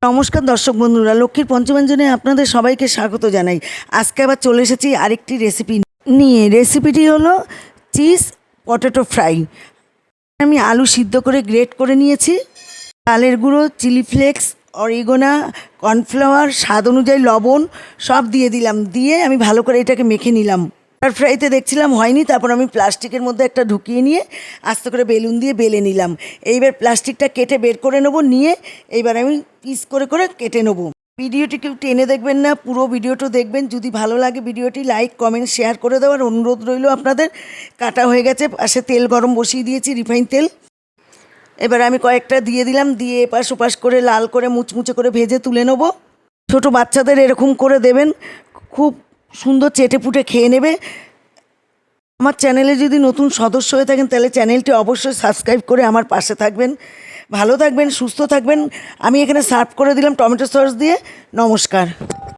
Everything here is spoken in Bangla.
নমস্কার দর্শক বন্ধুরা, লক্ষ্মীর পঞ্চব্যঞ্জনে আপনাদের সবাইকে স্বাগত জানাই। আজকে আবার চলে এসেছি আরেকটি রেসিপি নিয়ে। রেসিপিটি হলো চিজ পটেটো ফ্রাই। আমি আলু সিদ্ধ করে গ্রেট করে নিয়েছি, চালের গুঁড়ো, চিলি ফ্লেক্স, অরিগোনা, কর্নফ্লাওয়ার, স্বাদ অনুযায়ী লবণ সব দিয়ে দিলাম। দিয়ে আমি ভালো করে এটাকে মেখে নিলাম। ফ্রাইতে দেখছিলাম হয়নি, তারপর আমি প্লাস্টিকের মধ্যে একটা ঢুকিয়ে নিয়ে আস্তে করে বেলুন দিয়ে বেলে নিলাম। এইবার প্লাস্টিকটা কেটে বের করে নেবো, নিয়ে এইবার আমি পিস করে করে কেটে নেবো। ভিডিওটি কেউ টেনে দেখবেন না, পুরো ভিডিওটা দেখবেন। যদি ভালো লাগে ভিডিওটি লাইক কমেন্ট শেয়ার করে দেওয়ার অনুরোধ রইল আপনাদের। কাটা হয়ে গেছে, পাশে তেল গরম বসিয়ে দিয়েছি, রিফাইন তেল। এবার আমি কয়েকটা দিয়ে দিলাম, দিয়ে এপাশ ওপাশ করে লাল করে মুচমুচে করে ভেজে তুলে নেবো। ছোটো বাচ্চাদের এরকম করে দেবেন, খুব সুন্দর চেটে পুটে খেয়ে নেবে। আমার চ্যানেলে যদি নতুন সদস্য হয়ে থাকেন তাহলে চ্যানেলটি অবশ্যই সাবস্ক্রাইব করে আমার পাশে থাকবেন। ভালো থাকবেন, সুস্থ থাকবেন। আমি এখানে সার্ভ করে দিলাম টমেটো সস দিয়ে। নমস্কার।